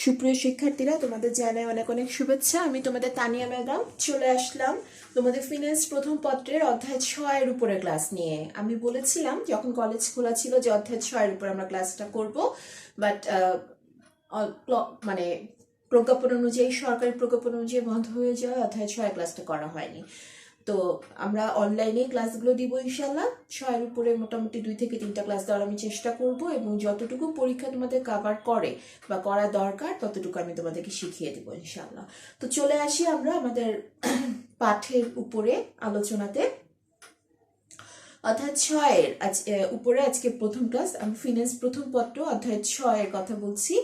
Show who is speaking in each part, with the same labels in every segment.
Speaker 1: সুপ্রিয় শিক্ষার্থীরা, তোমাদের জানাই অনেক অনেক শুভেচ্ছা। আমি তোমাদের তানিয়া ম্যাডাম চলে আসলাম তোমাদের ফিনান্স প্রথম পত্রের অধ্যায় 6 এর উপরে ক্লাস নিয়ে। আমি বলেছিলাম যখন কলেজ খোলা ছিল যে অধ্যায় 6 এর উপর আমরা ক্লাসটা করব, বাট মানে প্রজ্ঞাপন অনুযায়ী, সরকারি প্রজ্ঞাপন অনুযায়ী বন্ধ হয়ে যাওয়ায় অধ্যায় 6 ক্লাসটা করা হয়নি। তো আমরা অনলাইনে ক্লাসগুলো দিব ইনশাল্লাহ। 6 উপরে মোটামুটি 2 থেকে 3টা ক্লাস দেওয়ার আমি চেষ্টা করব, এবং যতটুকু পরীক্ষা তোমাদের কভার করে বা করা দরকার ততটুকু আমি তোমাদেরকে শিখিয়ে দেবো ইনশাল্লাহ। তো চলে আসি আমরা আমাদের পাঠের উপরে আলোচনাতে। অধ্যায় 6 উপরে আজকে প্রথম ক্লাস। আমি ফিনান্স প্রথম পত্র অধ্যায় 6 কথা বলছি,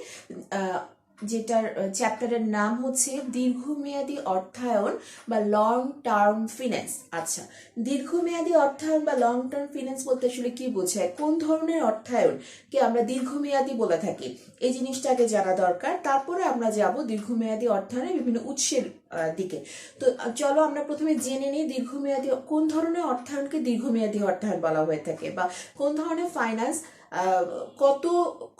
Speaker 1: যেটার চ্যাপ্টারের নাম হচ্ছে দীর্ঘমেয়াদী অর্থায়ন বা লং টার্ম ফিন্যান্স। আচ্ছা, দীর্ঘমেয়াদী অর্থায়ন বা লং টার্ম ফিন্যান্স বলতে আসলে কি বোঝায়, কোন ধরনের অর্থায়নকে আমরা দীর্ঘমেয়াদী বলে থাকি, এই জিনিসটাকে জানা দরকার। তারপরে আমরা যাব দীর্ঘমেয়াদী অর্থায়নের বিভিন্ন উৎসের দিকে। তো চলো আমরা প্রথমে জেনে নিই দীর্ঘমেয়াদী কোন ধরনের অর্থায়নকে দীর্ঘমেয়াদী অর্থায়ন বলা হয়ে থাকে, বা কোন ধরনের ফাইন্যান্স কত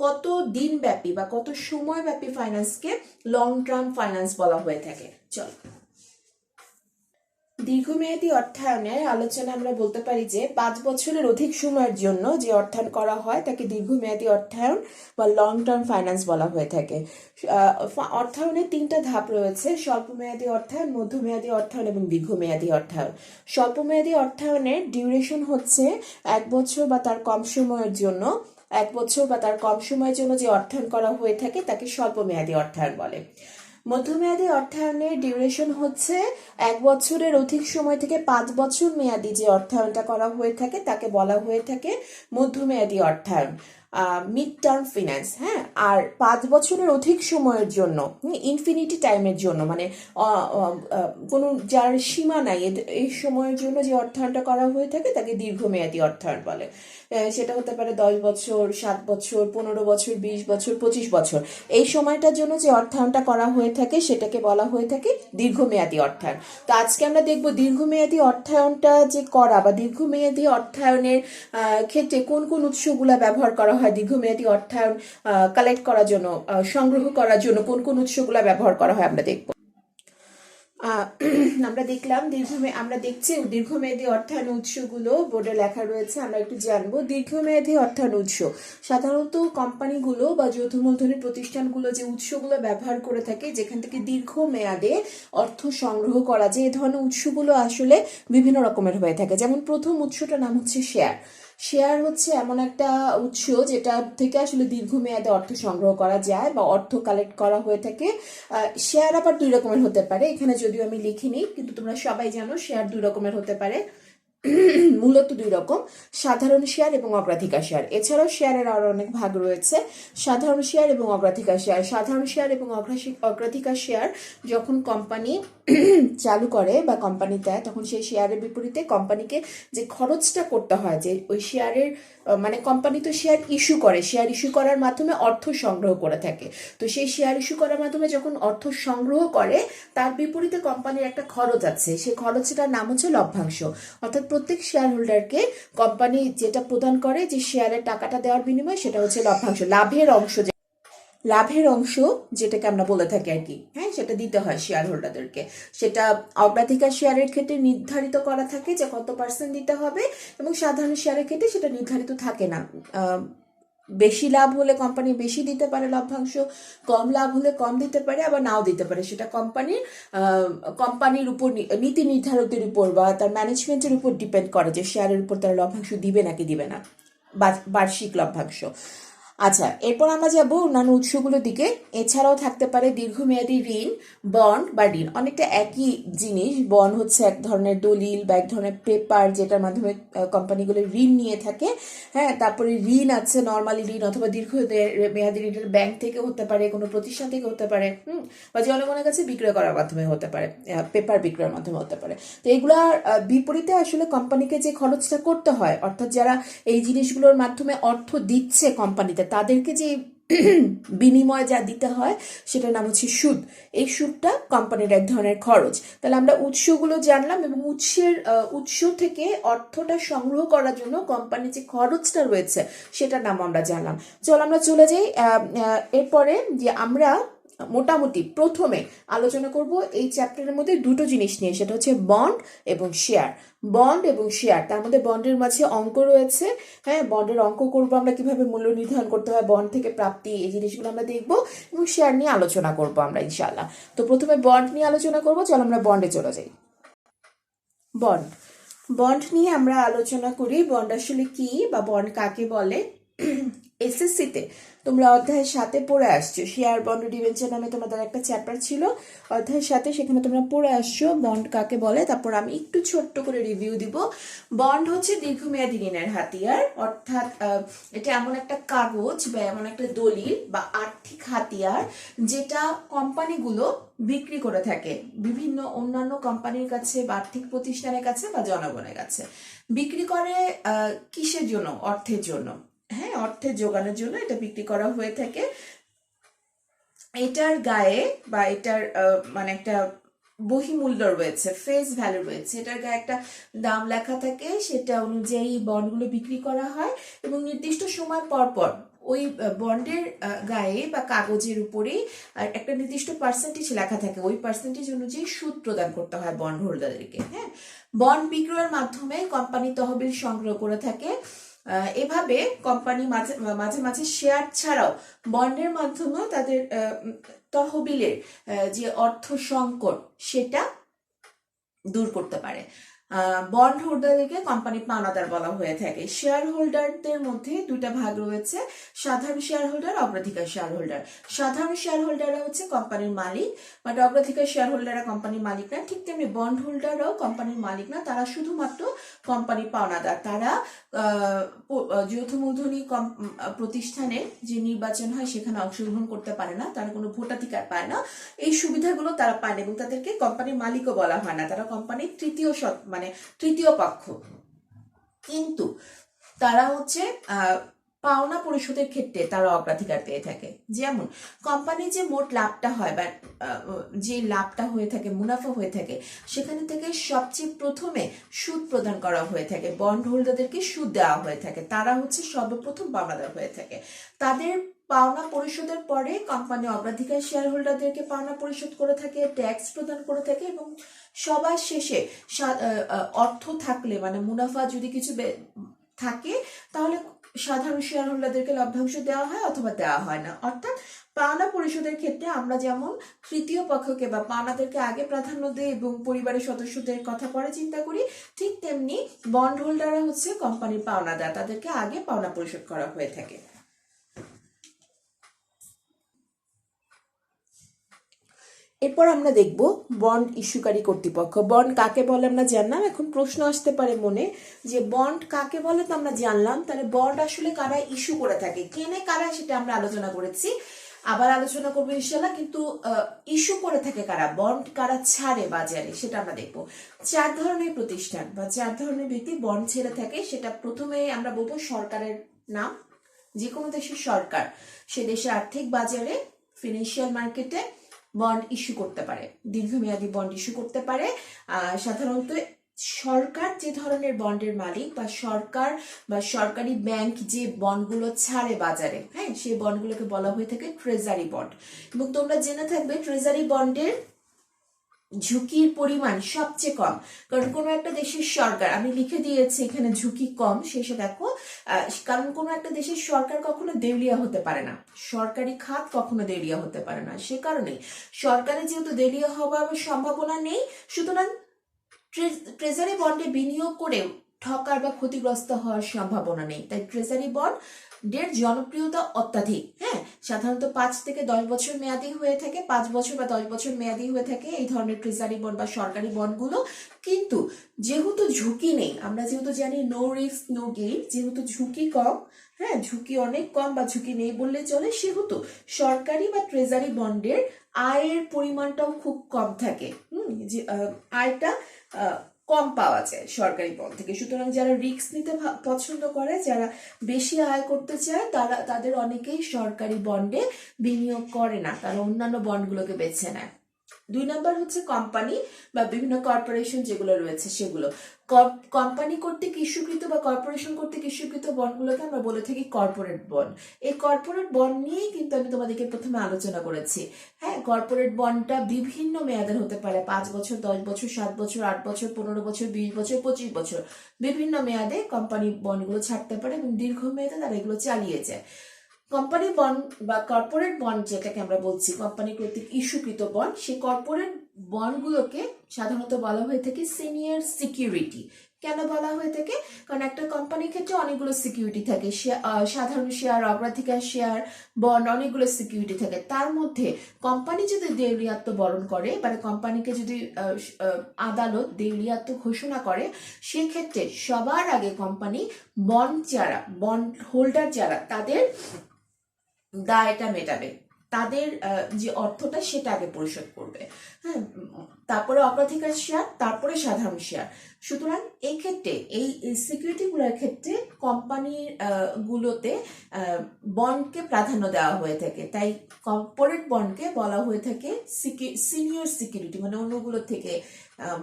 Speaker 1: কত দিন ব্যাপী বা কত সময় ব্যাপী ফাইন্যান্সকে লং টার্ম ফাইন্যান্স বলা হয়ে থাকে। চল, দীর্ঘমেয়াদী অর্থায়নের আলোচনা আমরা বলতে পারি যে 5 বছরের অধিক সময়ের জন্য যে অর্থায়ন করা হয় তাকে দীর্ঘমেয়াদী অর্থায়ন বা লং টার্ম ফাইন্যান্স বলা হয়ে থাকে। অর্থায়নের 3টা ধাপ রয়েছে: স্বল্পমেয়াদী অর্থায়ন, মধ্যমেয়াদী অর্থায়ন এবং দীর্ঘমেয়াদী অর্থায়ন। স্বল্পমেয়াদী অর্থায়নের ডিউরেশন হচ্ছে 1 বছর বা তার কম সময়ের জন্য। 1 বছর বা তার কম সময়ের জন্য যে অর্থায়ন করা হয়ে থাকে তাকে স্বল্পমেয়াদী অর্থায়ন বলে। মধ্যমেয়াদী অর্থায়নের ডিউরেশন হচ্ছে 1 বছরের অধিক সময় থেকে 5 বছর মেয়াদী যে অর্থায়নটা করা হয়ে থাকে তাকে বলা হয়ে থাকে মধ্যমেয়াদী অর্থায়ন, মিড টার্ম ফিন্যান্স। হ্যাঁ, আর 5 বছরের অধিক সময়ের জন্য, ইনফিনিটি টাইমের জন্য, মানে কোনো যার সীমা নাই, এই সময়ের জন্য যে অর্থায়নটা করা হয়ে থাকে তাকে দীর্ঘমেয়াদী অর্থায়ন বলে। সেটা হতে পারে 10 বছর, 7 বছর, 15 বছর, 20 বছর, 25 বছর। এই সময়টার জন্য যে অর্থায়নটা করা হয়ে থাকে সেটাকে বলা হয়ে থাকে দীর্ঘমেয়াদী অর্থায়ন। তো আজকে আমরা দেখব দীর্ঘমেয়াদী অর্থায়নটা যে করা বা দীর্ঘমেয়াদী অর্থায়নের ক্ষেত্রে কোন কোন উৎসগুলা ব্যবহার করা হয়, দীর্ঘমেয়াদী অর্থায়ন কালেক্ট করার জন্য, সংগ্রহ করার জন্য কোন কোন উৎসগুলা ব্যবহার করা হয় আমরা দেখব। আমরা দেখলাম আমরা দেখছি দীর্ঘমেয়াদী অর্থায়ন উৎসগুলো বোর্ডে লেখা রয়েছে, আমরা একটু জানবো। দীর্ঘমেয়াদী অর্থায়ন উৎস সাধারণত কোম্পানিগুলো বা যৌথ মূলধনী প্রতিষ্ঠানগুলো যে উৎসগুলো ব্যবহার করে থাকে যেখান থেকে দীর্ঘমেয়াদে অর্থ সংগ্রহ করা যায়, এই ধরনের উৎসগুলো আসলে বিভিন্ন রকমের হয়ে থাকে। যেমন প্রথম উৎসটার নাম হচ্ছে শেয়ার। শেয়ার হচ্ছে এমন একটা উৎস যেটা থেকে আসলে দীর্ঘমেয়াদে অর্থ সংগ্রহ করা যায় বা অর্থ কালেক্ট করা হয়ে থাকে। শেয়ার আবার 2 রকমের হতে পারে, এখানে যদিও আমি লিখিনি, কিন্তু তোমরা সবাই জানো শেয়ার 2 রকমের হতে পারে। মূলত 2 রকম: সাধারণ শেয়ার এবং অগ্রাধিকার শেয়ার। এছাড়াও শেয়ারের আরো অনেক ভাগ রয়েছে, সাধারণ শেয়ার এবং অগ্রাধিকার শেয়ার। সাধারণ শেয়ার এবং অগ্রাধিকার শেয়ার যখন কোম্পানি চালু করে বা কোম্পানি দেয়, তখন সেই শেয়ারের বিপরীতে কোম্পানিকে যে খরচটা করতে হয়, যে ওই শেয়ারের মানে কোম্পানি তো শেয়ার ইস্যু করে, শেয়ার ইস্যু করার মাধ্যমে অর্থ সংগ্রহ করে থাকে। তো সেই শেয়ার ইস্যু করার মাধ্যমে যখন অর্থ সংগ্রহ করে, তার বিপরীতে কোম্পানির একটা খরচ আছে, সেই খরচটার নাম হচ্ছে লভ্যাংশ। অর্থাৎ প্রত্যেক শেয়ার হোল্ডারকে কোম্পানি যেটা প্রদান করে, যে শেয়ারের টাকাটা দেওয়ার বিনিময়ে, সেটা হচ্ছে লভ্যাংশ, লাভের অংশ যেটাকে আমরা বলে থাকি আর কি। হ্যাঁ, সেটা দিতে হয় শেয়ার হোল্ডারদেরকে। সেটা অগ্রাধিকার শেয়ারের ক্ষেত্রে নির্ধারিত করা থাকে যে কত % দিতে হবে, এবং সাধারণ শেয়ারের ক্ষেত্রে সেটা নির্ধারিত থাকে না। বেশি লাভ হলে কোম্পানি বেশি দিতে পারে লভ্যাংশ, কম লাভ হলে কম দিতে পারে, আবার নাও দিতে পারে। সেটা কোম্পানির উপর, নীতি নির্ধারকদের উপর বা তার ম্যানেজমেন্টের উপর ডিপেন্ড করে যে শেয়ারের উপর তারা লভ্যাংশ দিবে নাকি দিবে না, বার্ষিক লভ্যাংশ। আচ্ছা, এরপর আমরা যাব অন্যান্য উৎসগুলোর দিকে। এছাড়াও থাকতে পারে দীর্ঘমেয়াদী ঋণ, বন্ড বা ঋণ, অনেকটা একই জিনিস। বন্ড হচ্ছে এক ধরনের দলিল বা এক ধরনের পেপার যেটার মাধ্যমে কোম্পানিগুলো ঋণ নিয়ে থাকে। হ্যাঁ, তারপরে ঋণ আছে নর্মালি ঋণ, অথবা দীর্ঘ মেয়াদী ঋণ ব্যাংক থেকে হতে পারে, কোনো প্রতিষ্ঠান থেকে হতে পারে, বা জনগণের কাছে বিক্রয় করার মাধ্যমে হতে পারে, পেপার বিক্রয়ের মাধ্যমে হতে পারে। তো এগুলার বিপরীতে আসলে কোম্পানিকে যে খরচটা করতে হয়, অর্থাৎ যারা এই জিনিসগুলোর মাধ্যমে অর্থ দিচ্ছে কোম্পানিতে, তাদেরকে যে বিনিময় যা দিতে হয় সেটার নাম হচ্ছে সুদ। এই সুদটা কোম্পানির এক ধরনের খরচ। তাহলে আমরা উৎসগুলো জানলাম, এবং উৎস থেকে অর্থটা সংগ্রহ করার জন্য কোম্পানির যে খরচটা রয়েছে সেটার নাম আমরা জানলাম। চল আমরা চলে যাই এরপরে, যে আমরা মোটামুটি প্রথমে আলোচনা করব এই চ্যাপ্টারের মধ্যে দুটো জিনিস নিয়ে, সেটা হচ্ছে বন্ড এবং শেয়ার। বন্ড এবং শেয়ার, তার মধ্যে বন্ডের মাঝে অঙ্ক রয়েছে। হ্যাঁ, বন্ডের অঙ্ক করব আমরা, কিভাবে মূল্য নির্ধারণ করতে হয়, বন্ড থেকে প্রাপ্তি, এই জিনিসগুলো আমরা দেখব, এবং শেয়ার নিয়ে আলোচনা করব আমরা ইনশাআল্লাহ। তো প্রথমে বন্ড নিয়ে আলোচনা করব, চলো আমরা বন্ডে চলে যাই। বন্ড বন্ড নিয়ে আমরা আলোচনা করি। বন্ড আসলে কি বা বন্ড কাকে বলে? এসএসসিতে তোমরা অধ্যায় 7-এ পড়ে আসছো, শেয়ার বন্ড ডিবেঞ্চার নামে তোমাদের একটা চ্যাপ্টার ছিল অধ্যায় 7-এ, সেখানে তোমরা পড়ে আসছো বন্ড কাকে বলে। তারপর আমি একটু ছোট্ট করে রিভিউ দিব। বন্ড হচ্ছে দীর্ঘমেয়াদী ঋণের হাতিয়ার, অর্থাৎ এটা এমন একটা কাগজ বা এমন একটা দলিল বা আর্থিক হাতিয়ার যেটা কোম্পানিগুলো বিক্রি করে থাকে বিভিন্ন অন্যান্য কোম্পানির কাছে বা আর্থিক প্রতিষ্ঠানের কাছে বা জনগণের কাছে। বিক্রি করে কিসের জন্য? অর্থের জন্য। হ্যাঁ, অর্থের যোগানোর জন্য এটা বিক্রি করা হয়ে থাকে। এটার গায়ে বা এটার মানে একটা বহিমূল্য রয়েছে, ফেস ভ্যালু রয়েছে, এটার গায়ে একটা দাম লেখা থাকে, সেটা অনুযায়ী বন্ডগুলো বিক্রি করা হয় এবং নির্দিষ্ট সময় পর পর ওই বন্ডের গায়ে বা কাগজের উপরেই একটা নির্দিষ্ট পার্সেন্টেজ লেখা থাকে, ওই পার্সেন্টেজ অনুযায়ী সুদ প্রদান করতে হয় বন্ড হোল্ডারদেরকে। হ্যাঁ, বন্ড বিক্রয়ের মাধ্যমে কোম্পানি তহবিল সংগ্রহ করে থাকে। এভাবে কোম্পানি মাঝে মাঝে মাঝে শেয়ার ছাড়াও বন্ডের মাধ্যমেও তাদের তহবিলের যে অর্থ সংকট সেটা দূর করতে পারে। বন্ড হোল্ডারদেরকে কোম্পানির পাওনাদার বলা হয়ে থাকে। শেয়ার হোল্ডারদের মধ্যে দুটা ভাগ রয়েছে, সাধারণ শেয়ার হোল্ডার, অগ্রাধিকার শেয়ার হোল্ডার। সাধারণ শেয়ার হোল্ডাররা হচ্ছে কোম্পানির মালিক, বাট অগ্রাধিকার শেয়ার হোল্ডাররা কোম্পানির মালিক না। ঠিক তেমনি বন্ড হোল্ডাররাও কোম্পানির মালিক না, তারা শুধুমাত্র কোম্পানির পাওনাদার। তারা যৌথ মূলধনী প্রতিষ্ঠানের যে নির্বাচন হয় সেখানে অংশগ্রহণ করতে পারে না, তারা কোনো ভোটাধিকার পায় না, এই সুবিধাগুলো তারা পায় না এবং তাদেরকে কোম্পানির মালিকও বলা হয় না, তারা কোম্পানির তৃতীয় পক্ষ। কিন্তু তারা হচ্ছে পাওনা পরিশোধের ক্ষেত্রে তারা অগ্রাধিকার পেয়ে থাকে। যেমন কোম্পানির যে মোট লাভটা হয় বা যে লাভটা হয়ে থাকে, মুনাফা হয়ে থাকে, সেখানে থেকে সবচেয়ে প্রথমে সুদ প্রদান করা হয়ে থাকে, বন্ড হোল্ডারদেরকে সুদ দেওয়া হয়ে থাকে, তারা হচ্ছে সর্বপ্রথম পাওনাদার হয়ে থাকে। তাদের পাওনা পরিশোধের পরে কোম্পানি অগ্রাধিকার শেয়ার হোল্ডারদেরকে পাওনা পরিশোধ করে থাকে, ট্যাক্স প্রদান করে থাকে এবং সবার শেষে অর্থ থাকলে মানে মুনাফা যদি কিছু থাকে তাহলে সাধারণ শেয়ার হোল্ডারদেরকে লভ্যাংশ দেওয়া হয় অথবা দেওয়া হয় না। অর্থাৎ পাওনা পরিশোধের ক্ষেত্রে আমরা যেমন তৃতীয় পক্ষকে বা পাওনাদেরকে আগে প্রাধান্য দিই এবং পরিবারের সদস্যদের কথা পরে চিন্তা করি, ঠিক তেমনি বন্ড হোল্ডাররা হচ্ছে কোম্পানির পাওনাদার, তাদেরকে আগে পাওনা পরিশোধ করা হয়ে থাকে। এরপর আমরা দেখব বন্ড ইস্যুকারী কর্তৃপক্ষ। বন্ড কাকে বলে আমরা জানলাম, এখন প্রশ্ন আসতে পারে মনে যে বন্ড কাকে বলে তো আমরা জানলাম, তাহলে বন্ড আসলে কারা ইস্যু করে থাকে, কেনে কারা, সেটা আমরা আলোচনা করেছি, আবার আলোচনা করবো ইনশাল্লাহ। কিন্তু ইস্যু করে থাকে কারা, বন্ড কারা ছাড়ে বাজারে, সেটা আমরা দেখবো। 4 ধরনের প্রতিষ্ঠান বা 4 ধরনের ব্যক্তি বন্ড ছেড়ে থাকে। সেটা প্রথমে আমরা বলবো সরকারের নাম, যে কোনো দেশের সরকার সে দেশের আর্থিক বাজারে ফিনান্সিয়াল মার্কেটে বন্ড ইস্যু করতে পারে, দীর্ঘমেয়াদী বন্ড ইস্যু করতে পারে। সাধারণত সরকার যে ধরনের বন্ডের মালিক বা সরকার বা সরকারি ব্যাংক যে বন্ডগুলো ছাড়ে বাজারে, হ্যাঁ, সেই বন্ডগুলোকে বলা হয়ে থাকে ট্রেজারি বন্ড। এবং তোমরা জেনে থাকবে ট্রেজারি বন্ডের ঝুঁকির পরিমাণ সবচেয়ে কম, কারণ কোনো একটা দেশের সরকার, আমি লিখে দিয়েছি এখানে ঝুঁকি কম শেষে দেখো, কারণ কোনো একটা দেশের সরকার কখনো দেউলিয়া হতে পারে না, সরকারি খাত কখনো দেউলিয়া হতে পারে না। সে কারণে সরকারের যেহেতু দেউলিয়া হওয়ার সম্ভাবনা নেই, সুতরাং ট্রেজারি বন্ডে বিনিয়োগ করে ঠকার বা ক্ষতিগ্রস্ত হওয়ার সম্ভাবনা নেই, তাই ট্রেজারি বন্ডের জনপ্রিয়তা অত্যাধিক। হ্যাঁ, সাধারণত 5 থেকে 10 বছর মেয়াদি হয়ে থাকে, 5 বছর বা 10 বছর মেয়াদি হয়ে থাকে এই ধরনের ট্রেজারি বন্ড বা সরকারি বন্ডগুলো। কিন্তু যেহেতু ঝুঁকি নেই, আমরা যেহেতু জানি নো রিস্ক নো গেইন, যেহেতু ঝুঁকি কম, হ্যাঁ, ঝুঁকি অনেক কম বা ঝুঁকি নেই বললে চলে, সেহেতু সরকারি বা ট্রেজারি বন্ডের আয়ের পরিমাণটাও খুব কম থাকে। যে আয়টা কম পাওয়া যায় সরকারি বন্ড থেকে। সুতরাং যারা রিস্ক নিতে পছন্দ করে, যারা বেশি আয় করতে চায়, তাদের অনেকেই সরকারি বন্ডে বিনিয়োগ করে না, তারা অন্যান্য বন্ডগুলোকে বেছে নেয়। দুই নাম্বার হচ্ছে কোম্পানি বা বিভিন্ন কর্পোরেশন যেগুলো রয়েছে সেগুলো। কোম্পানি কর্তৃক ইস্যুকৃত বা কর্পোরেশন কর্তৃক ইস্যুকৃত বন্ডগুলোকে আমরা বলে থাকি কর্পোরেট বন্ড। এই কর্পোরেট বন্ড নিয়েই কিন্তু আমি তোমাদেরকে প্রথমে আলোচনা করেছি। হ্যাঁ, কর্পোরেট বন্ডটা বিভিন্ন মেয়াদের হতে পারে, 5 বছর, 10 বছর, 7 বছর, 8 বছর, 15 বছর, 20 বছর, 25 বছর, বিভিন্ন মেয়াদে কোম্পানি বন্ডগুলো ছাড়তে পারে এবং দীর্ঘমেয়াদে তারা এগুলো চালিয়ে যায়। কোম্পানি বন্ড বা কর্পোরেট বন্ড যেটাকে আমরা বলছি, কোম্পানি কর্তৃক ইস্যুকৃত বন্ড, সেই কর্পোরেট বন্ডগুলোকে সাধারণত বলা হয়ে থাকে সিনিয়র সিকিউরিটি। কেন বলা হয়ে থাকে? কারণ একটা কোম্পানির ক্ষেত্রে অনেকগুলো সিকিউরিটি থাকে, সাধারণ শেয়ার, অগ্রাধিকার শেয়ার, বন্ড, অনেকগুলো সিকিউরিটি থাকে। তার মধ্যে কোম্পানি যদি দেউলিয়াত্ব বরণ করে, মানে কোম্পানিকে যদি আদালত দেউলিয়াত্ব ঘোষণা করে, সেক্ষেত্রে সবার আগে কোম্পানি বন্ড হোল্ডার যারা, তাদের দায়টা মেটাবে, তাদের যে অর্থটা সেটা আগে পরিশোধ করবে। হ্যাঁ, তারপরে অগ্রাধিকার শেয়ার, তারপরে সাধারণ শেয়ার। সুতরাং এই ক্ষেত্রে এই সিকিউরিটি গুলোর ক্ষেত্রে কোম্পানির গুলোতে বন্ডকে প্রাধান্য দেওয়া হয়ে থাকে। তাই কর্পোরেট বন্ডকে বলা হয়ে থাকে সিনিয়র সিকিউরিটি, মানে অন্যগুলো থেকে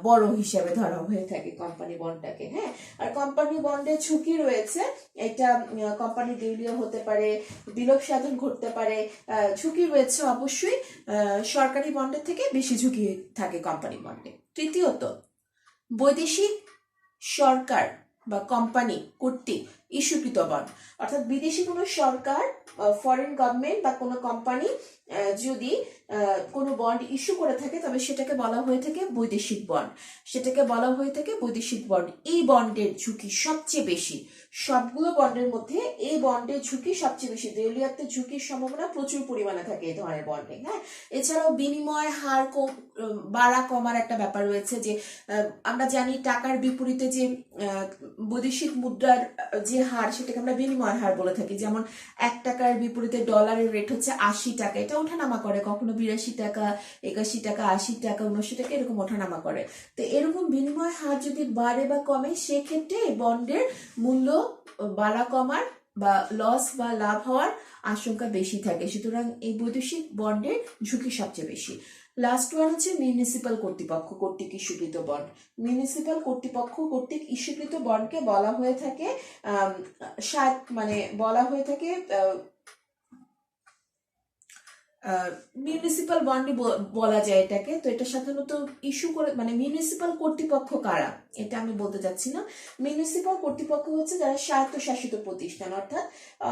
Speaker 1: বড় হিসেবে ধরা হয়ে থাকে কোম্পানি বন্ডটাকে। হ্যাঁ, আর কোম্পানি বন্ডের ঝুঁকি রয়েছে, এটা কোম্পানি দেউলিয়া হতে পারে, বিলোপ সাধন ঘটতে পারে, ঝুঁকি রয়েছে অবশ্যই। সরকারি বন্ডের থেকে বেশি ঝুঁকি থাকে কোম্পানি বন্ডে। তৃতীয়ত, বৈদেশিক সরকার বা কোম্পানি কর্তৃক ইস্যুকৃত বন্ড, অর্থাৎ বিদেশি কোনো সরকার, ফরেন গভর্নমেন্ট বা কোনো কোম্পানি যদি কোনো বন্ড ইস্যু করে থাকে, তবে সেটাকে বলা হয়ে থাকে বৈদেশিক বন্ড। সেটাকে বলা হয়ে থাকে বৈদেশিক বন্ড। এই বন্ডের ঝুঁকি সবচেয়ে বেশি, সবগুলো বন্ডের মধ্যে এই বন্ডের ঝুঁকি সবচেয়ে বেশি। দেউলিয়াত্বের ঝুঁকির সম্ভাবনা প্রচুর পরিমাণে থাকে এই ধরনের বন্ডে। হ্যাঁ, এছাড়াও বিনিময় হার বাড়া কমার একটা ব্যাপার রয়েছে, যে আমরা জানি টাকার বিপরীতে যে বৈদেশিক মুদ্রার যে হার, সেটাকে আমরা বিনিময় হার বলে থাকি। যেমন 1 টাকার বিপরীতে ডলারের রেট হচ্ছে 80 টাকা, এটা ওঠানামা করে, কখনো 82 টাকা, 81 টাকা, 80 টাকা, 79 টাকা, এরকম ওঠানামা করে। তো এরকম বিনিময় হার যদি বাড়ে বা কমে, সেক্ষেত্রে বন্ডের মূল্য বাড়া কমার বা লস বা লাভ হওয়ার আশঙ্কা বেশি থাকে। সুতরাং এই বৈদেশিক বন্ডের ঝুঁকি সবচেয়ে বেশি। লাস্ট ওয়ান হচ্ছে মিউনিসিপাল কর্তৃপক্ষ কর্তৃক ইস্যুকৃত বন্ড। মিউনিসিপাল কর্তৃপক্ষ কর্তৃক ইস্যুকৃত বন্ডকে বলা হয়ে থাকে বলা হয়ে থাকে মিউনিসিপাল বন্ডই বলা যায় এটাকে। তো এটা সাধারণত ইস্যু করে, মানে মিউনিসিপাল কর্তৃপক্ষ কারা এটা আমি বলতে চাচ্ছি না। মিউনিসিপাল কর্তৃপক্ষ হচ্ছে যারা স্বায়ত্তশাসিত প্রতিষ্ঠান, অর্থাৎ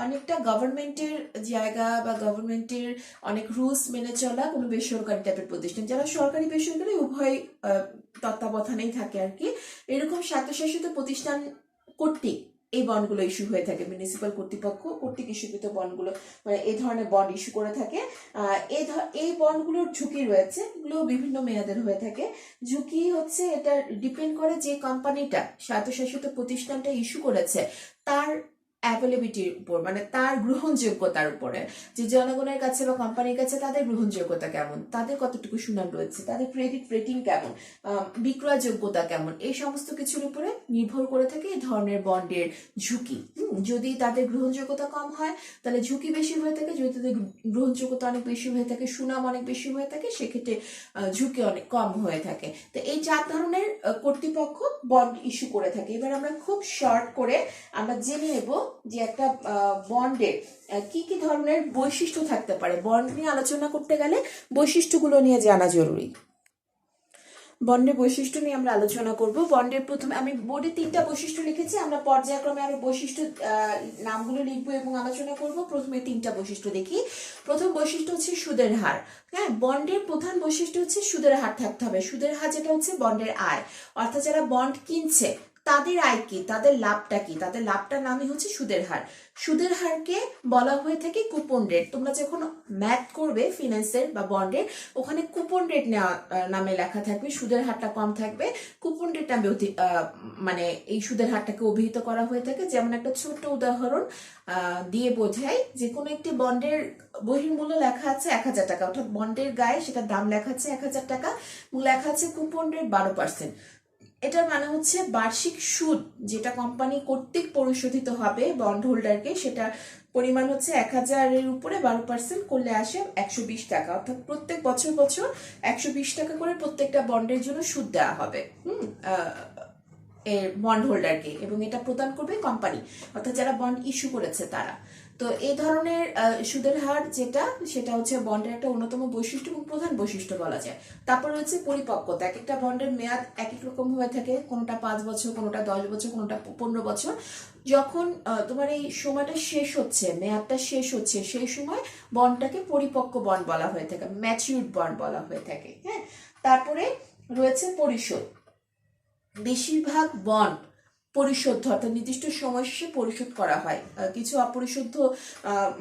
Speaker 1: অনেকটা গভর্নমেন্টের জায়গা বা গভর্নমেন্টের অনেক রুলস মেনে চলা কোনো বেসরকারি টাইপের প্রতিষ্ঠান, যারা সরকারি বেসরকারি উভয় তত্ত্বাবধানেই থাকে আর কি। এরকম স্বায়ত্তশাসিত প্রতিষ্ঠান কর্তৃক এই বন্ডগুলো ইস্যু হয়ে থাকে। মিউনিসিপাল কর্তৃপক্ষ কর্তৃক ইস্যুকৃত বন্ডগুলো, মানে এই ধরনের বন্ড ইস্যু করে থাকে। এই বন্ডগুলোর ঝুঁকি রয়েছে, এগুলো বিভিন্ন মেয়াদের হয়ে থাকে। ঝুঁকি হচ্ছে, এটা ডিপেন্ড করে যে কোম্পানিটা, স্বায়ত্তশাসিত প্রতিষ্ঠানটা ইস্যু করেছে তার অ্যাভেলেবিলিটির উপর, মানে তার গ্রহণযোগ্যতার উপরে, যে জনগণের কাছে বা কোম্পানির কাছে তাদের গ্রহণযোগ্যতা কেমন, তাদের কতটুকু সুনাম রয়েছে, তাদের ক্রেডিট রেটিং কেমন, বিক্রয়যোগ্যতা কেমন, এই সমস্ত কিছুর উপরে নির্ভর করে থাকে এই ধরনের বন্ডের ঝুঁকি। যদি তাদের গ্রহণযোগ্যতা কম হয় তাহলে ঝুঁকি বেশি হয়ে থাকে, যদি তাদের গ্রহণযোগ্যতা অনেক বেশি হয়ে থাকে, সুনাম অনেক বেশি হয়ে থাকে, সেক্ষেত্রে ঝুঁকি অনেক কম হয়ে থাকে। তো এই 4 ধরনের কর্তৃপক্ষ বন্ড ইস্যু করে থাকে। এবার আমরা খুব শর্ট করে আমরা জেনে নেব যে একটা বন্ডের কি কি ধরনের বৈশিষ্ট্য থাকতে পারে। বন্ড নিয়ে আলোচনা করতে গেলে বৈশিষ্ট্যগুলো নিয়ে জানা জরুরি। বন্ডের বৈশিষ্ট্য নিয়ে আমরা আলোচনা করব। বন্ডের প্রথমে আমি বোর্ডে 3টা বৈশিষ্ট্য লিখেছি, আমরা পর্যায়ক্রমে আরো বৈশিষ্ট্য নামগুলো লিখবো এবং আলোচনা করব। প্রথমে 3টা বৈশিষ্ট্য দেখি। প্রথম বৈশিষ্ট্য হচ্ছে সুদের হার। হ্যাঁ, বন্ডের প্রধান বৈশিষ্ট্য হচ্ছে সুদের হার থাকতে হবে। সুদের হার যেটা হচ্ছে বন্ডের আয়, অর্থাৎ যারা বন্ড কিনছে তাদের আয় কি, তাদের লাভটা কি, তাদের লাভটার নামই হচ্ছে সুদের হার। সুদের হারকে বলা হয়ে থাকে কুপন রেট। তোমরা যখন ম্যাথ করবে ফিন্যান্সের বা বন্ডের, ওখানে কুপন রেট নামে লেখা থাকবে, সুদের হারটা কম থাকবে, কুপন রেট নামে মানে এই সুদের হারটাকে অভিহিত করা হয়ে থাকে। যেমন একটা ছোট্ট উদাহরণ দিয়ে বোঝাই, যে কোনো একটি বন্ডের বহির্মূল্য লেখা আছে 1000 টাকা, অর্থাৎ বন্ডের গায়ে সেটার দাম লেখা আছে 1000 টাকা, লেখা আছে কুপন রেট 12%। এটার মানে হচ্ছে বার্ষিক সুদ যেটা কোম্পানি কর্তৃক পরিশোধিত হবে বন্ড হোল্ডারকে, সেটা পরিমাণ হচ্ছে 1,000-এর উপরে 12% করলে আসে 120 টাকা, অর্থাৎ প্রত্যেক বছর বছর 120 টাকা করে প্রত্যেকটা বন্ডের জন্য সুদ দেওয়া হবে এর বন্ড হোল্ডারকে, এবং এটা প্রদান করবে কোম্পানি, অর্থাৎ যারা বন্ড ইস্যু করেছে তারা। তো এই ধরনের সুদের হার যেটা, সেটা হচ্ছে বন্ডের একটা অন্যতম বৈশিষ্ট্য এবং প্রধান বৈশিষ্ট্য বলা যায়। তারপর হচ্ছে পরিপক্কতা। এক একটা বন্ডের মেয়াদ এক এক রকম হয়ে থাকে, কোনোটা 5 বছর, কোনোটা 10 বছর, কোনোটা 15 বছর। যখন তোমার এই সময়টা শেষ হচ্ছে, মেয়াদটা শেষ হচ্ছে, সেই সময় বন্ডটাকে পরিপক্ক বন্ড বলা হয়ে থাকে, ম্যাচিউরড বন্ড বলা হয়ে থাকে। হ্যাঁ, তারপরে রয়েছে পরিশোধ। বেশিরভাগ বন্ড পরিশোধ, অর্থাৎ নির্দিষ্ট সময় শেষে পরিশোধ করা হয়। কিছু অপরিশোধ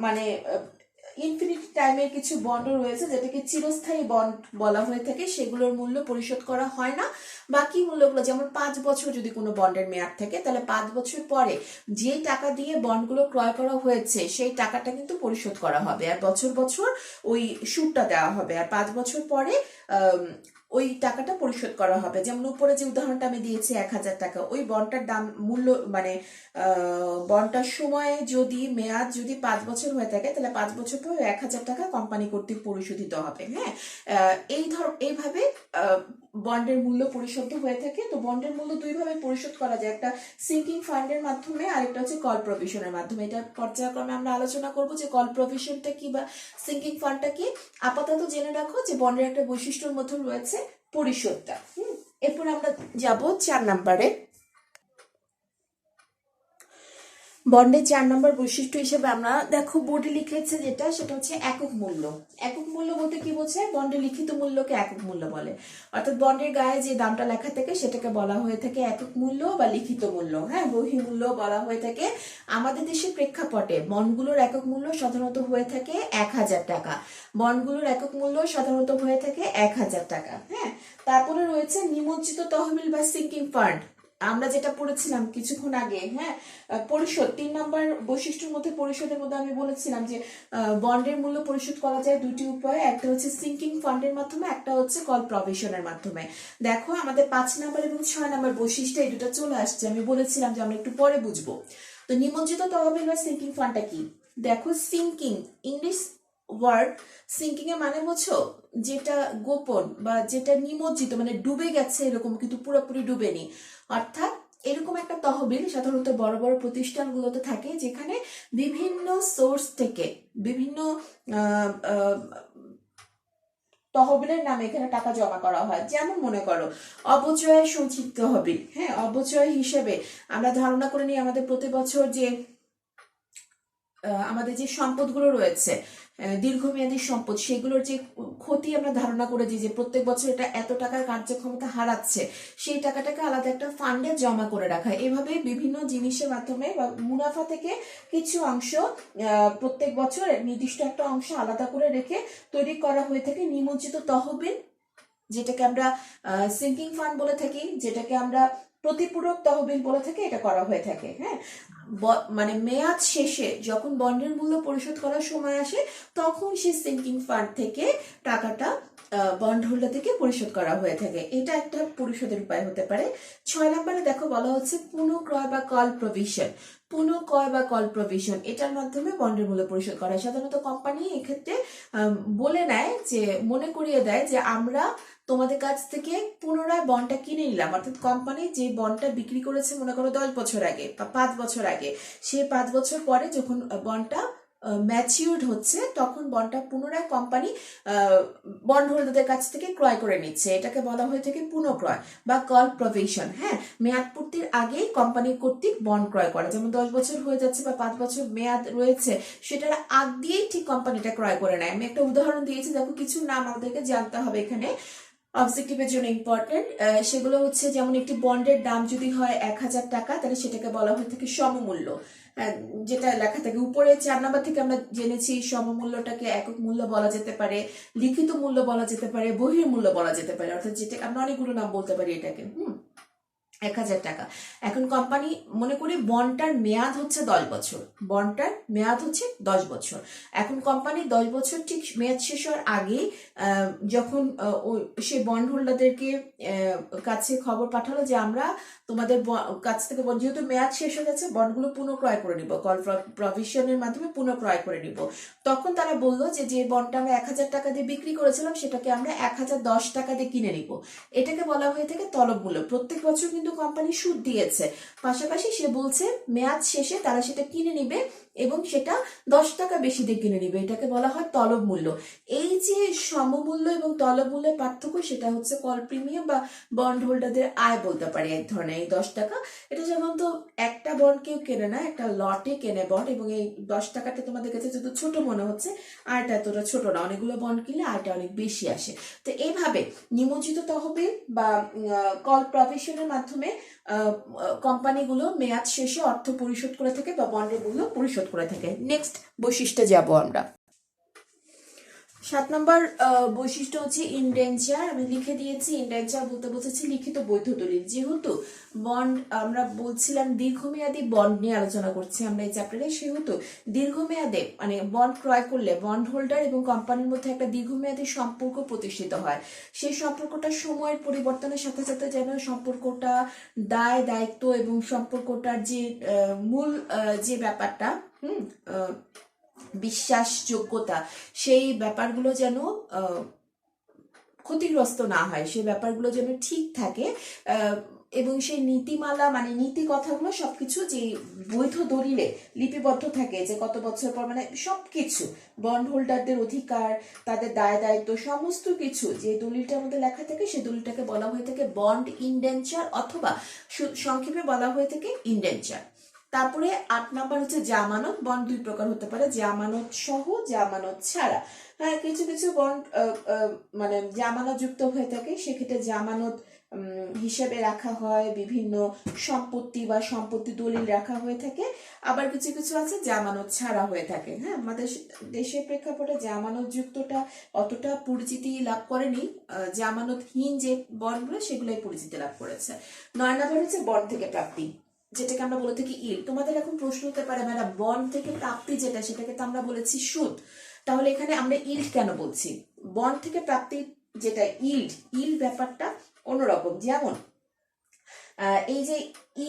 Speaker 1: মানে ইনফিনিটি টাইমের কিছু বন্ডও রয়েছে যেটাকে চিরস্থায়ী বন্ড বলা হয়ে থাকে, সেগুলোর মূল্য পরিশোধ করা হয় না। বাকি মূল্যগুলো, যেমন 5 বছর যদি কোনো বন্ডের মেয়াদ থাকে, তাহলে 5 বছর পরে যে টাকা দিয়ে বন্ডগুলো ক্রয় করা হয়েছে সেই টাকাটা কিন্তু পরিশোধ করা হবে, আর বছর বছর ওই সুদটা দেওয়া হবে, আর 5 বছর পরে ওই টাকাটা পরিশোধ করা হবে। যেমন উপরে যে উদাহরণটা আমি দিয়েছি 1,000 টাকা, ওই বন্ডটার দাম মূল্য মানে বন্ডটার সময় যদি মেয়াদ যদি 5 বছর হয়ে থাকে, তাহলে 5 বছর পর 1,000 টাকা কোম্পানি কর্তৃক পরিশোধিত হবে। হ্যাঁ, এইভাবে বন্ডের মূল্য পরিশোধ হয়ে থাকে। তো বন্ডের মূল্য দুইভাবে পরিশোধ করা যায়, একটা সিঙ্কিং ফান্ডের মাধ্যমে, আরেকটা হচ্ছে কল প্রভিশনের মাধ্যমে। এটা পর্যায়ক্রমে আমরা আলোচনা করব যে কল প্রভিশনটা কি বা সিঙ্কিং ফান্ডটা কি। আপাতত জেনে রাখো যে বন্ডের একটা বৈশিষ্ট্যের মধ্যে রয়েছে পরিশোধটা। এরপর আমরা যাব 4 নম্বরে। বন্ডের 4 নম্বর বৈশিষ্ট্য হিসেবে আমরা দেখো বোর্ডে লিখেছে যেটা, সেটা হচ্ছে একক মূল্য। একক মূল্য বলতে কি বোঝায়? বন্ডের লিখিত মূল্যকে একক মূল্য বলে, অর্থাৎ বন্ডের গায়ে যে দামটা লেখা থাকে সেটাকে বলা হয়ে থাকে একক মূল্য বা লিখিত মূল্য। হ্যাঁ, বহিঃমূল্য বলা হয়ে থাকে। আমাদের দেশের প্রেক্ষাপটে বন্ডগুলোর একক মূল্য সাধারণত হয়ে থাকে 1,000 টাকা। বন্ডগুলোর একক মূল্য সাধারণত হয়ে থাকে 1,000 টাকা। হ্যাঁ, তারপরে রয়েছে নিমজ্জিত তহবিল বা সিঙ্কিং ফান্ড, আমরা যেটা পড়েছিলাম কিছুক্ষণ আগে। হ্যাঁ, পরিশোধ 3 নম্বর বৈশিষ্ট্যের মধ্যে পরিশোধের মধ্যে আমি বলেছিলাম যে বন্ডের মূল্য পরিশোধ করা যায় দুটি উপায়ে, একটা হচ্ছে সিঙ্কিং ফান্ডের মাধ্যমে, একটা হচ্ছে কল প্রভিশনের মাধ্যমে। দেখো আমাদের 5 নম্বর এবং 6 নম্বর বৈশিষ্ট্য এই দুটো চলে আসছে, আমি বলেছিলাম যে আমরা একটু পরে বুঝবো। তো নিমজ্জিত তহবিল বা সিঙ্কিং ফান্ডটা কি? দেখো, সিঙ্কিং ইংলিশ ওয়ার্ড, সিঙ্কিং এর মানে বোঝো যেটা গোপন বা যেটা নিমজ্জিত, মানে ডুবে গেছে এরকম, কিন্তু পুরোপুরি ডুবেনি। অর্থাৎ এরকম একটা তহবিল সাধারণত বড় বড় প্রতিষ্ঠানগুলোতে থাকে, যেখানে বিভিন্ন সোর্স থেকে বিভিন্ন তহবিলের নামে এখানে টাকা জমা করা হয়। যেমন মনে করো অপচয় সঞ্চিত তহবিল। হ্যাঁ, অপচয় হিসেবে আমরা ধারণা করে নিই আমাদের প্রতি বছর যে আমাদের যে সম্পদগুলো রয়েছে, দীর্ঘমেয়াদী সম্পদ, সেগুলোর যে ক্ষতি আমরা ধারণা করে দিই যে প্রত্যেক বছর এটা এত টাকার কার্যক্ষমতা হারাচ্ছে, সেই টাকাটাকে আলাদা একটা ফান্ডে জমা করে রাখা। এভাবে বিভিন্ন জিনিসের মাধ্যমে বা মুনাফা থেকে কিছু অংশ প্রত্যেক বছর নির্দিষ্ট একটা অংশ আলাদা করে রেখে তৈরি করা হয়ে থাকে নিমজ্জিত তহবিল, যেটাকে আমরা সিঙ্কিং ফান্ড বলে থাকি, যেটাকে আমরা প্রতিপূরক তহবিল বলে থাকি। এটা করা হয়ে থাকে। হ্যাঁ, মানে মেয়াদ শেষে যখন বন্ডের মূল্য পরিশোধ করার সময় আসে, তখন সেই সিঙ্কিং ফান্ড থেকে টাকাটা বন্ড হোল্ডার থেকে পরিশোধ করা হয়ে থাকে। এটা একটা পরিশোধের উপায় হতে পারে। 6 নম্বরে দেখো বলা হচ্ছে পুনঃক্রয় বা কল প্রভিশন। পুনঃক্রয় বা কল প্রভিশন, এটার মাধ্যমে বন্ডের মূল্য পরিশোধ করা হয়। সাধারণত কোম্পানি এক্ষেত্রে বলে নেয়, যে মনে করিয়ে দেয় যে আমরা তোমাদের কাছ থেকে পুনরায় বন্ডটা কিনে নিলাম, অর্থাৎ কোম্পানি যে বন্ডটা বিক্রি করেছে মনে করো 10 বছর আগে বা 5 বছর আগে, সেই 5 বছর পরে যখন বন্ডটা ম্যাচিউরড হচ্ছে, তখন বন্ডটা পুনরায় কোম্পানি বন্ড হোল্ডারদের কাছ থেকে ক্রয় করে নিচ্ছে। এটাকে বলা হয়ে থাকে পুনঃক্রয় বা কল প্রভিশন। হ্যাঁ, মেয়াদ পূর্তির আগেই কোম্পানি কর্তৃক বন্ড ক্রয় করা, যেমন 10 বছর হয়ে যাচ্ছে বা 5 বছর মেয়াদ রয়েছে, সেটার আগ দিয়েই ঠিক কোম্পানিটা ক্রয় করে নেয়। আমি একটা উদাহরণ দিয়েছি, দেখো কিছু নাম আমাদেরকে জানতে হবে এখানে, অবজেক্টিভের জন্য ইম্পর্টেন্ট। সেগুলো হচ্ছে, যেমন একটি বন্ডের দাম যদি হয় 1,000 টাকা, তাহলে সেটাকে বলা হয়ে থাকে সমমূল্য। যেটা লেখা থাকে উপরে 4 নাম্বার থেকে আমরা জেনেছি, সমমূল্যটাকে একক মূল্য বলা যেতে পারে, লিখিত মূল্য বলা যেতে পারে, বহির্মূল্য বলা যেতে পারে, অর্থাৎ যেটা আমরা অনেকগুলো নাম বলতে পারি এটাকে। 1,000 টাকা। এখন কোম্পানি মনে করি বন্ডটার মেয়াদ হচ্ছে 10 বছর, বন্ডটার মেয়াদ হচ্ছে 10 বছর। এখন কোম্পানি 10 বছর ঠিক মেয়াদ শেষ হওয়ার আগে যখন সে বন্ড হোল্ডারদেরকে কাছে খবর পাঠালো যে আমরা তোমাদের কাছ থেকে যেহেতু মেয়াদ শেষ হয়ে গেছে বন্ডগুলো পুনঃক্রয় করে নিব, কল প্রভিশনের মাধ্যমে পুনঃক্রয় করে নিব। তখন তারা বললো যে যে বন্ডটা আমরা 1,000 টাকা দিয়ে বিক্রি করেছিলাম সেটাকে আমরা 1,010 টাকা দিয়ে কিনে নিব। এটাকে বলা হয়ে থাকে তলব মূল্য। প্রত্যেক বছর কিন্তু কোম্পানি সুদ দিয়েছে, পাশাপাশি সে বলছে মেয়াদ শেষে তারা সেটা কিনে নিবে এবং সেটা 10 টাকা বেশি দিয়ে কিনে নিবে, এটাকে বলা হয় তলব মূল্য। এই যে সমমূল্য এবং তলব মূল্যের পার্থক্য সেটা হচ্ছে কল প্রিমিয়াম বা বন্ড হোল্ডারদের আয় বলতে পারি এক ধরনের। এই 10 টাকা এটা যেমন তো একটা বন্ড কেউ কেনে না, একটা লটে কেনে বন্ড, এবং এই 10 টাকাটা তোমাদের কাছে যেহেতু ছোট মনে হচ্ছে আয়টা এতটা ছোট না, অনেকগুলো বন্ড কিনলে আয়টা অনেক বেশি আসে। তো এইভাবে নিমজ্জিত তহবিল বা কল প্রভিশনের মাধ্যমে কোম্পানিগুলো মেয়াদ শেষে অর্থ পরিশোধ করে থাকে বা বন্ডের মূল্য পরিশোধ করে থাকে। নেক্সট বৈশিষ্ট্যে যাব আমরা। 7 নম্বর বৈশিষ্ট্য হচ্ছে ইনডেঞ্চার। আমি লিখে দিয়েছি ইনডেঞ্চার বলতে বোঝাচ্ছি লিখিত বৈধ দলিল। যেহেতু বন্ড আমরা বলছিলাম দীর্ঘমেয়াদী বন্ড নিয়ে আলোচনা করছি আমরা এই চ্যাপ্টারে, সেহেতু দীর্ঘমেয়াদে মানে বন্ড ক্রয় করলে বন্ড হোল্ডার এবং কোম্পানির মধ্যে একটা দীর্ঘমেয়াদী সম্পর্ক প্রতিষ্ঠিত হয়। সেই সম্পর্কটা সময়ের পরিবর্তনের সাথে সাথে যেন সম্পর্কটা দায় দায়িত্ব এবং সম্পর্কটার যে মূল যে ব্যাপারটা বিশ্বাসযোগ্যতা, সেই ব্যাপারগুলো যেন ক্ষতিগ্রস্ত না হয়, সেই ব্যাপারগুলো যেন ঠিক থাকে, এবং সেই নীতিমালা মানে নীতি কথাগুলো সবকিছু যে বৈধ দলিলে লিপিবদ্ধ থাকে, যে কত বছর পর মানে সবকিছু বন্ড হোল্ডারদের অধিকার, তাদের দায় দায়িত্ব সমস্ত কিছু যে দলিলটার মধ্যে লেখা থাকে সেই দলিলটাকে বলা হয়ে থাকে বন্ড ইনডেঞ্চার, অথবা সংক্ষেপে বলা হয়ে থাকে ইনডেঞ্চার। তারপরে 8 নাম্বার হচ্ছে জামানত। বন্ড দুই প্রকার হতে পারে, জামানত সহ, জামানত ছাড়া। হ্যাঁ, কিছু কিছু বন্ড মানে জামানত যুক্ত হয়ে থাকে, সেক্ষেত্রে জামানত হিসেবে রাখা হয় বিভিন্ন সম্পত্তি বা সম্পত্তি দলিল রাখা হয়ে থাকে। আবার কিছু কিছু আছে জামানত ছাড়া হয়ে থাকে। হ্যাঁ, আমাদের দেশের প্রেক্ষাপটে জামানত যুক্তটা অতটা পরিচিতি লাভ করেনি, জামানতহীন যে বন্ডগুলো সেগুলোই পরিচিতি লাভ করেছে। 9 নাম্বার হচ্ছে বন্ড থেকে প্রাপ্তি, যেটাকে আমরা বলে থাকি ইল্ড। তোমাদের এখন প্রশ্ন হতে পারে ম্যাডাম বন্ড থেকে প্রাপ্তি যেটা সেটাকে তো আমরা বলেছি সুদ, তাহলে এখানে আমরা ইল্ড কেন বলছি? বন্ড থেকে প্রাপ্তি যেটা ইল্ড, ইল্ড ব্যাপারটা অন্যরকম। যেমন এই যে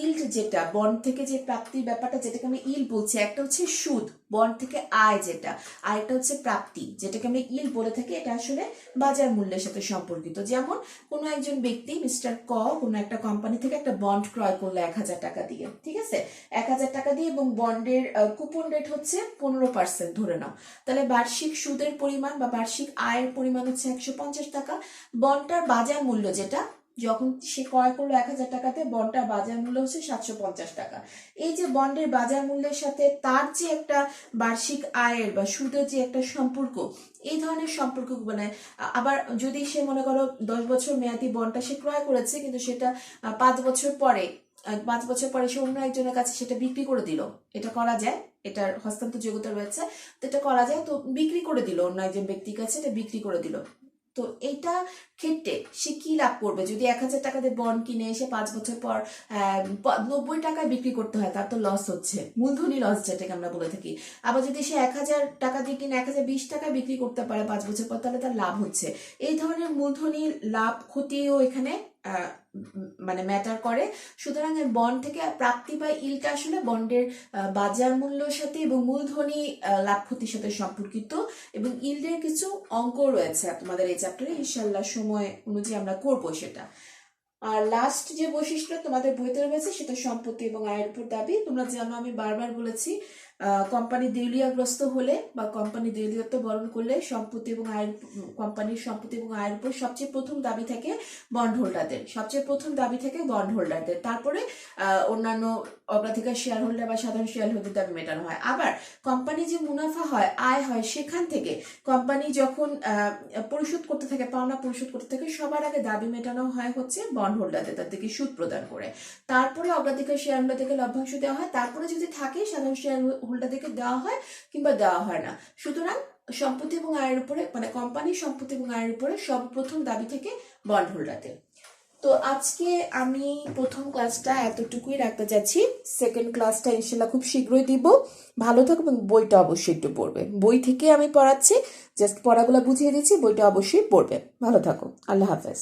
Speaker 1: ইল্ড যেটা বন্ড থেকে যে প্রাপ্তির ব্যাপারটা যেটাকে আমি ইল্ড বলছি, একটা হচ্ছে সুদ বন্ড থেকে আয় যেটা, আর একটা হচ্ছে প্রাপ্তি যেটাকে আমি ইল্ড বলে থাকি, এটা আসলে বাজার মূল্যের সাথে সম্পর্কিত। যেমন কোনো একজন ব্যক্তি মিস্টার ক কোনো একটা কোম্পানি থেকে একটা বন্ড ক্রয় করলো 1,000 টাকা দিয়ে, ঠিক আছে, 1,000 টাকা দিয়ে, এবং বন্ডের কুপন রেট হচ্ছে 15% ধরে নাও, তাহলে বার্ষিক সুদের পরিমাণ বা বার্ষিক আয়ের পরিমাণ হচ্ছে 150 টাকা। বন্ডটার বাজার মূল্য যেটা যখন সে ক্রয় করলো 1,000 টাকাতে, বন্ডটার বাজার মূল্য হচ্ছে 750 টাকা। এই যে বন্ডের বাজার মূল্যের সাথে তার যে একটা বার্ষিক আয়ের বা সুদের যে একটা সম্পর্ক, এই ধরনের সম্পর্ক মানে আবার যদি সে মনে করো 10 বছর মেয়াদি বন্ডটা সে ক্রয় করেছে, কিন্তু সেটা 5 বছর পরে 5 বছর পরে সে অন্য একজনের কাছে সেটা বিক্রি করে দিল, এটা করা যায়, এটার হস্তান্তর যোগ্যতা রয়েছে, তো এটা করা যায়। তো বিক্রি করে দিল অন্য একজন ব্যক্তির কাছে, এটা বিক্রি করে দিল, তো এইটা ক্ষেত্রে সে কি লাভ করবে? যদি 1,000 টাকা দিয়ে বন্ড কিনে এসে 5 বছর পর 90 টাকায় বিক্রি করতে হয়, তার তো লস হচ্ছে, মূলধনী লস যেটাকে আমরা বলে থাকি। আবার যদি সে 1,000 টাকা দিয়ে কিনে 1,020 টাকায় বিক্রি করতে পারে 5 বছর পর, তাহলে তার লাভ হচ্ছে। এই ধরনের মূলধনী লাভ ক্ষতিও এখানে মানে ম্যাটার করে। সুতরাং বন্ড থেকে প্রাপ্তি বা ইল্ড আসলে বন্ডের বাজার মূল্যের সাথে এবং মূলধনী লাভ ক্ষতির সাথে সম্পর্কিত, এবং ইল্ডের কিছু অঙ্ক রয়েছে তোমাদের এই চ্যাপ্টারে, ইনশাল্লাহ সময় অনুযায়ী আমরা করবো সেটা। আর লাস্ট যে বৈশিষ্ট্য তোমাদের বইতে রয়েছে সেটা সম্পত্তি এবং আয়ের উপর দাবি। তোমরা জানো আমি বারবার বলেছি কোম্পানি দেউলিয়াগ্রস্ত হলে বা কোম্পানি দেউলিয়ত্ব বরণ করলে সম্পত্তি এবং আয়ের কোম্পানির সম্পত্তি এবং আয়ের উপর সবচেয়ে প্রথম দাবি থাকে বন্ড হোল্ডারদের, সবচেয়ে প্রথম দাবি থাকে বন্ড হোল্ডারদের, তারপরে অন্যান্য অগ্রাধিকার শেয়ার হোল্ডার বা সাধারণ শেয়ার হোল্ডার দাবি মেটানো হয়। আবার কোম্পানি যে মুনাফা হয় আয় হয় সেখান থেকে কোম্পানি যখন পরিশোধ করতে থাকে, পাওনা পরিশোধ করতে থাকে, সবার আগে দাবি মেটানো হয় হচ্ছে বন্ড হোল্ডারদের, তাদেরকে সুদ প্রদান করে, তারপরে অগ্রাধিকার শেয়ার হোল্ডারদেরকে লভ্যাংশ দেওয়া হয়, তারপরে যদি থাকে সাধারণ শেয়ার হোল্ডারদেরকে দেওয়া হয় কিংবা দেওয়া হয় না। সুতরাং সম্পত্তি এবং আয়ের উপরে মানে কোম্পানির সম্পত্তি এবং আয়ের উপরে সর্বপ্রথম দাবি থেকে বন্ড হোল্ডারদের। তো আজকে আমি প্রথম ক্লাসটা এতটুকুই রাখতে চাচ্ছি। সেকেন্ড ক্লাসটা ইনশাল্লাহ খুব শীঘ্রই দিব। ভালো থাকো এবং বইটা অবশ্যই একটু পড়বে। বই থেকে আমি পড়াচ্ছি, জাস্ট পড়াগুলো বুঝিয়ে দিচ্ছি, বইটা অবশ্যই পড়বে। ভালো থাকো। আল্লাহ হাফেজ।